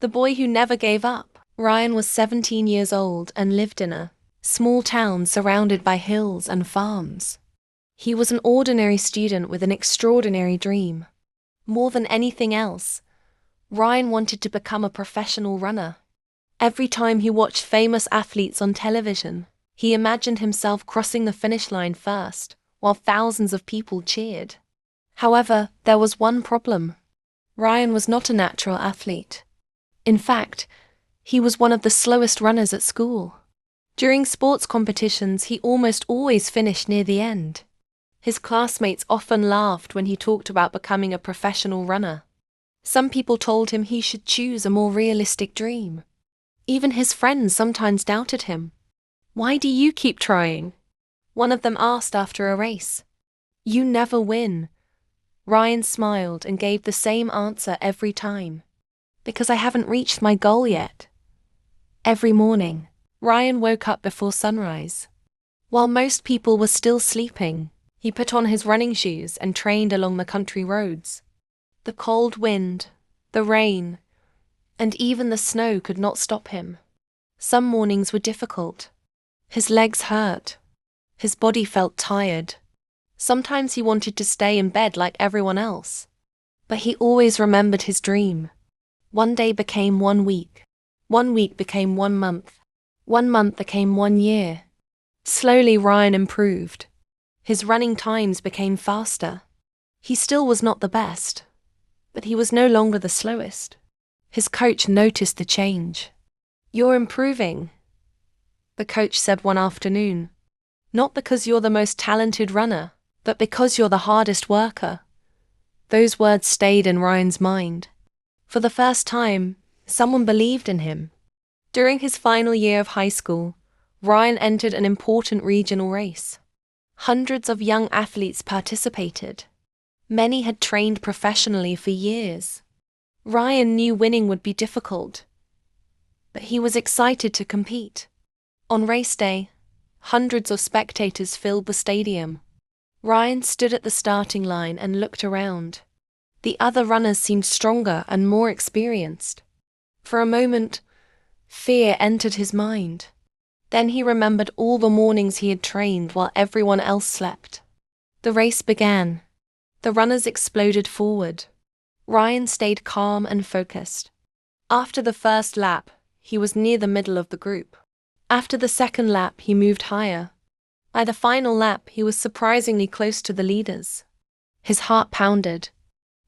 The boy who never gave up. Ryan was 17 years old and lived in a small town surrounded by hills and farms. He was an ordinary student with an extraordinary dream. More than anything else, Ryan wanted to become a professional runner. Every time he watched famous athletes on television, he imagined himself crossing the finish line first, while thousands of people cheered. However, there was one problem. Ryan was not a natural athlete. In fact, he was one of the slowest runners at school. During sports competitions, he almost always finished near the end. His classmates often laughed when he talked about becoming a professional runner. Some people told him he should choose a more realistic dream. Even his friends sometimes doubted him. "Why do you keep trying?" one of them asked after a race. "You never win." Ryan smiled and gave the same answer every time. "Because I haven't reached my goal yet." Every morning, Ryan woke up before sunrise. While most people were still sleeping, he put on his running shoes and trained along the country roads. The cold wind, the rain, and even the snow could not stop him. Some mornings were difficult. His legs hurt. His body felt tired. Sometimes he wanted to stay in bed like everyone else. But he always remembered his dream. One day became 1 week. 1 week became 1 month. 1 month became 1 year. Slowly Ryan improved. His running times became faster. He still was not the best, but he was no longer the slowest. His coach noticed the change. "You're improving," the coach said one afternoon. "Not because you're the most talented runner, but because you're the hardest worker." Those words stayed in Ryan's mind. For the first time, someone believed in him. During his final year of high school, Ryan entered an important regional race. Hundreds of young athletes participated. Many had trained professionally for years. Ryan knew winning would be difficult, but he was excited to compete. On race day, hundreds of spectators filled the stadium. Ryan stood at the starting line and looked around. The other runners seemed stronger and more experienced. For a moment, fear entered his mind. Then he remembered all the mornings he had trained while everyone else slept. The race began. The runners exploded forward. Ryan stayed calm and focused. After the first lap, he was near the middle of the group. After the second lap, he moved higher. By the final lap, he was surprisingly close to the leaders. His heart pounded.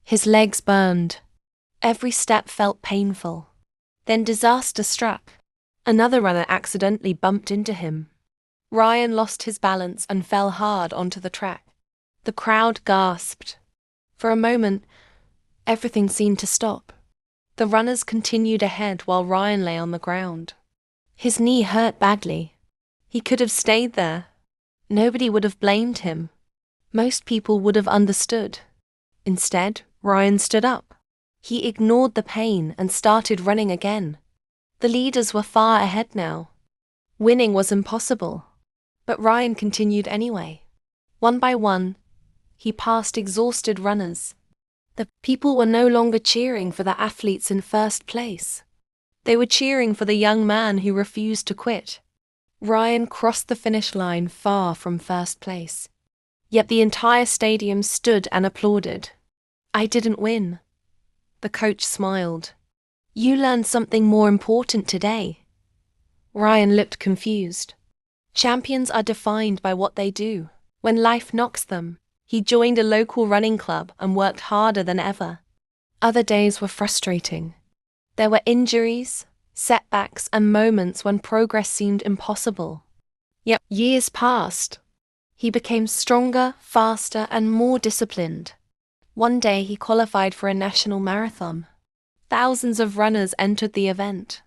His legs burned. Every step felt painful. Then disaster struck. Another runner accidentally bumped into him. Ryan lost his balance and fell hard onto the track. The crowd gasped. For a moment, everything seemed to stop. The runners continued ahead while Ryan lay on the ground. His knee hurt badly. He could have stayed there. Nobody would have blamed him. Most people would have understood. Instead, Ryan stood up. He ignored the pain and started running again. The leaders were far ahead now. Winning was impossible. But Ryan continued anyway. One by one, he passed exhausted runners. The people were no longer cheering for the athletes in first place. They were cheering for the young man who refused to quit. Ryan crossed the finish line far from first place. Yet the entire stadium stood and applauded. "I didn't win." The coach smiled. "You learned something more important today." Ryan looked confused. Champions are defined by what they do. When life knocks them, he joined a local running club and worked harder than ever. Other days were frustrating. There were injuries, setbacks, and moments when progress seemed impossible. Yet years passed. He became stronger, faster, and more disciplined. One day he qualified for a national marathon. Thousands of runners entered the event.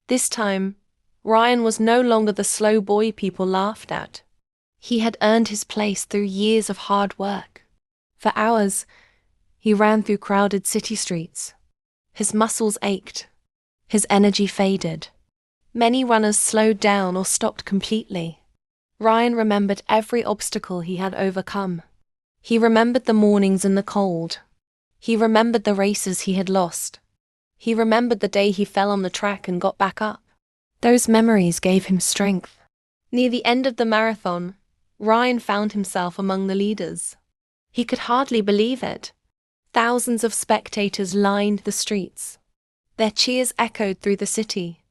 This time, Ryan was no longer the slow boy people laughed at. He had earned his place through years of hard work. For hours, he ran through crowded city streets. His muscles ached. His energy faded. Many runners slowed down or stopped completely. Ryan remembered every obstacle he had overcome. He remembered the mornings in the cold. He remembered the races he had lost. He remembered the day he fell on the track and got back up. Those memories gave him strength. Near the end of the marathon, Ryan found himself among the leaders. He could hardly believe it. Thousands of spectators lined the streets. Their cheers echoed through the city.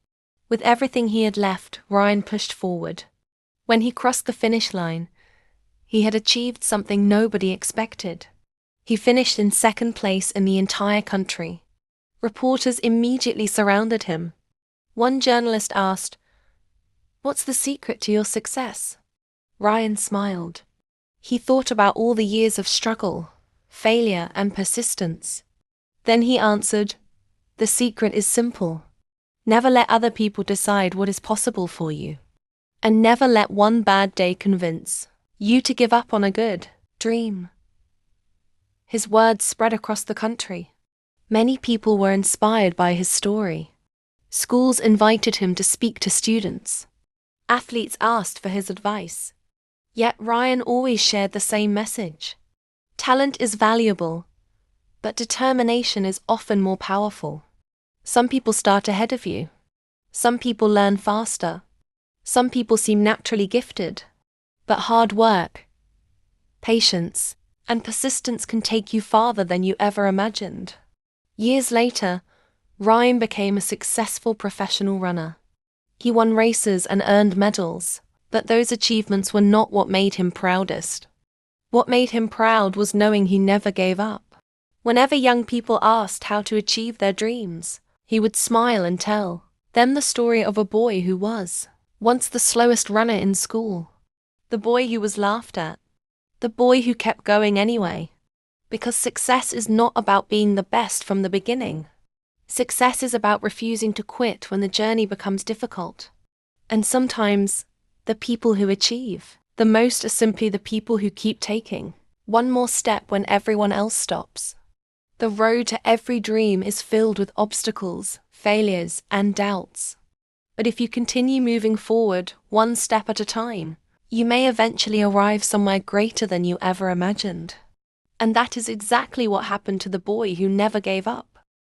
With everything he had left, Ryan pushed forward. When he crossed the finish line, he had achieved something nobody expected. He finished in second place in the entire country. Reporters immediately surrounded him. One journalist asked, "What's the secret to your success?" Ryan smiled. He thought about all the years of struggle, failure, and persistence. Then he answered, "The secret is simple. Never let other people decide what is possible for you. And never let one bad day convince you to give up on a good dream." His words spread across the country. Many people were inspired by his story. Schools invited him to speak to students. Athletes asked for his advice. Yet Ryan always shared the same message. Talent is valuable, but determination is often more powerful. Some people start ahead of you. Some people learn faster. Some people seem naturally gifted. But hard work, patience, and persistence can take you farther than you ever imagined. Years later, Ryan became a successful professional runner. He won races and earned medals, but those achievements were not what made him proudest. What made him proud was knowing he never gave up. Whenever young people asked how to achieve their dreams, he would smile and tell them the story of a boy who was once the slowest runner in school. The boy who was laughed at. The boy who kept going anyway. Because success is not about being the best from the beginning. Success is about refusing to quit when the journey becomes difficult. And sometimes, the people who achieve the most are simply the people who keep taking one more step when everyone else stops. The road to every dream is filled with obstacles, failures, and doubts. But if you continue moving forward, one step at a time, you may eventually arrive somewhere greater than you ever imagined. And that is exactly what happened to the boy who never gave up.